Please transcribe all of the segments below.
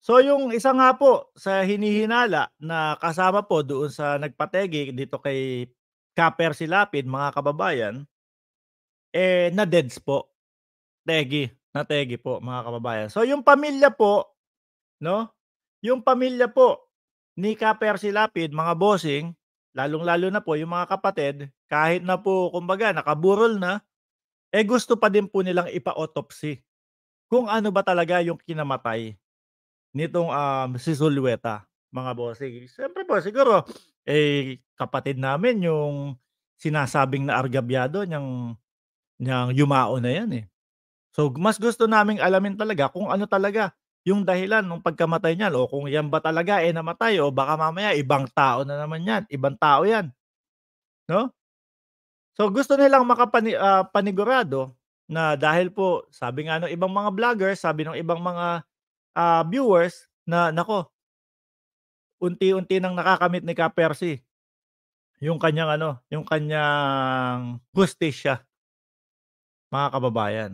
So yung isa nga po sa hinihinala na kasama po doon sa nagpategi dito kay Kapper Silapid mga kababayan, na-deads po, nategi po mga kababayan. So yung pamilya po 'no, yung pamilya po ni Kapper Silapid mga bossing, lalong-lalo na po yung mga kapatid, kahit na po kumbaga nakaburol na, gusto pa din po nilang ipa-autopsy kung ano ba talaga yung kinamatay nitong, si Zulueta, mga bossing. Siyempre po siguro, kapatid namin yung sinasabing naargabyado niyang yumao na 'yan, eh. So, mas gusto naming alamin talaga kung ano talaga yung dahilan nung pagkamatay niyan o kung 'yan ba talaga, namatay o baka mamaya ibang tao na naman 'yan, ibang tao 'yan, 'no? So, gusto nilang panigurado na dahil po sabi nga nung ibang mga vloggers, sabi nung ibang mga, viewers na, naku, unti-unti nang nakakamit ni Ka Percy yung kanyang ano, yung kanyang hustisya, mga kababayan.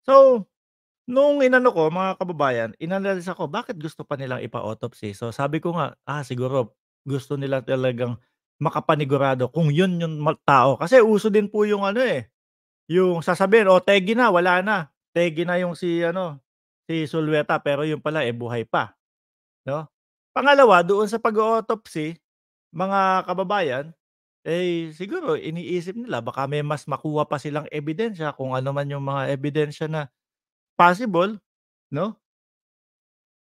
So, nung inano ko mga kababayan, inanalisa ko bakit gusto pa nilang ipa-autopsy. So, sabi ko nga, siguro gusto nila talagang makapanigurado kung yun yung tao. Kasi uso din po yung ano, yung sasabihin, "O tegi na, wala na. Tegi na yung si ano, si Zulueta," pero yun pala, buhay pa, 'no? Pangalawa, doon sa pag-o-autopsy, mga kababayan, siguro iniisip nila baka may mas makuha pa silang ebidensya kung ano man yung mga ebidensya na possible, 'no?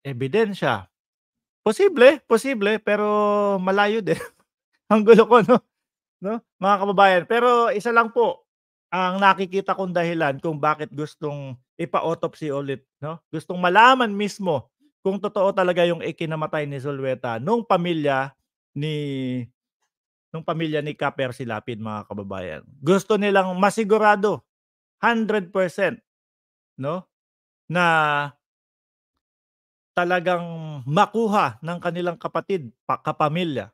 Ebidensya, posible, posible pero malayo din. Ang gulo ko 'no, mga kababayan. Pero isa lang po ang nakikita kong dahilan kung bakit gustong ipa-autopsy ulit 'no, gustong malaman mismo kung totoo talaga yung ikinamatay ni Zulueta ni nung pamilya ni Kapper Silapid mga kababayan. Gusto nilang masigurado 100% 'no, na talagang makuha ng kanilang kapatid, kapamilya,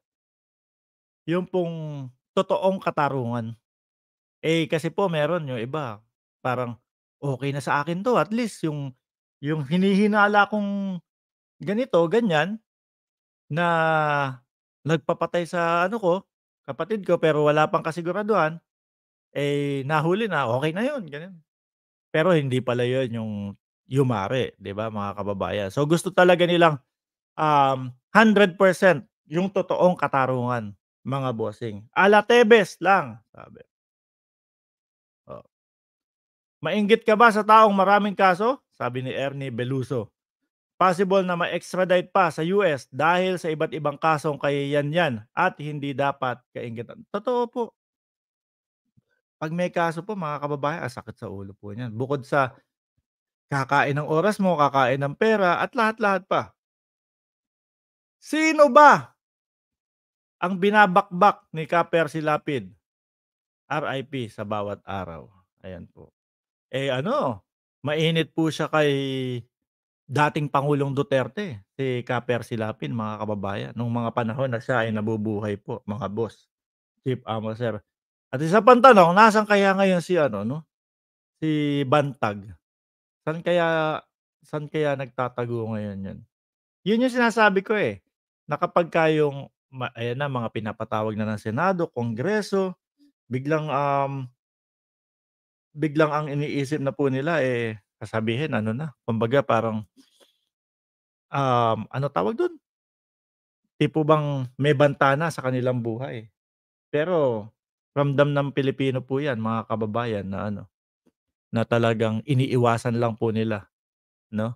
yung pong totoong katarungan. Kasi po meron yung iba, parang, "Okey na sa akin 'to at least yung hinihinala kong ganito, ganyan, na nagpapatay sa ano ko, kapatid ko pero wala pang kasiguraduhan, nahuli na, okey na yun." Gano'n. Pero hindi pala yun yung yumari, 'di ba, mga kababayan. So gusto talaga nilang 100% yung totoong katarungan, mga bossing. "Ala Tebes lang," sabi. Oh, "Mainggit ka ba sa taong maraming kaso?" Sabi ni Ernie Beluso. "Possible na ma-extradite pa sa US dahil sa iba't ibang kasong kahihinatnan at hindi dapat kainggitan." Totoo po. 'Pag may kaso po mga kababayan, ang sakit sa ulo po niyan. Bukod sa kakain ng oras mo, kakain ng pera at lahat-lahat pa. Sino ba ang binabakbak ni Ka-Percy Lapid, RIP sa bawat araw? Ayan po. Ano, mainit po siya kay dating Pangulong Duterte, si Ka-Percy Lapid mga kababayan, nung mga panahon na siya ay nabubuhay po, mga boss, Chief Amo Sir. At isa pang tanong, nasaan kaya ngayon si ano 'no, si Bantag? Saan kaya saan kaya nagtatago ngayon 'yun? 'Yun yung sinasabi ko, na kapagka yung ayan na mga pinapatawag na ng Senado, Kongreso, biglang, biglang ang iniisip na po nila, sasabihin ano na, kumbaga parang, ano tawag dun? Tipo bang may banta na sa kanilang buhay. Pero ramdam ng Pilipino po 'yan mga kababayan na ano, na talagang iniiwasan lang po nila 'no.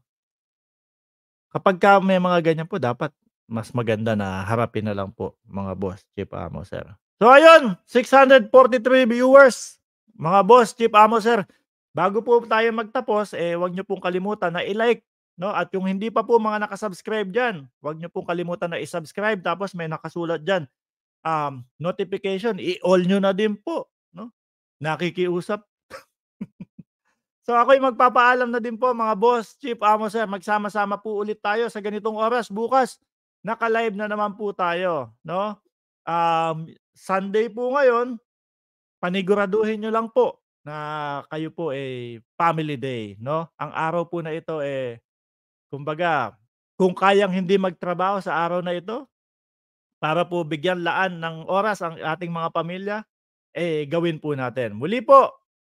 Kapagka may mga ganyan po dapat mas maganda na harapin na lang po mga boss, chief amo, sir. So ayun, 643 viewers, mga boss, chief amo, sir. Bago po tayo magtapos, 'wag niyo pong kalimutan na i-like 'no, at yung hindi pa po mga naka-subscribe diyan, 'wag niyo pong kalimutan na i-subscribe tapos may nakasulat diyan, notification, i-all niyo na din po 'no. Nakikiusap. So ako'y magpapaalam na din po mga boss, chief, amo, sir. Magsama-sama po ulit tayo sa ganitong oras bukas. Naka-live na naman po tayo 'no. Sunday po ngayon, paniguraduhin niyo lang po na kayo po, family day 'no. Ang araw po na ito, kumbaga Kung kayang hindi magtrabaho sa araw na ito, para po bigyan laan ng oras ang ating mga pamilya, gawin po natin. Muli po,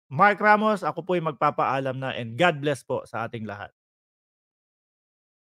Mark Ramos, ako po'y magpapaalam na and God bless po sa ating lahat.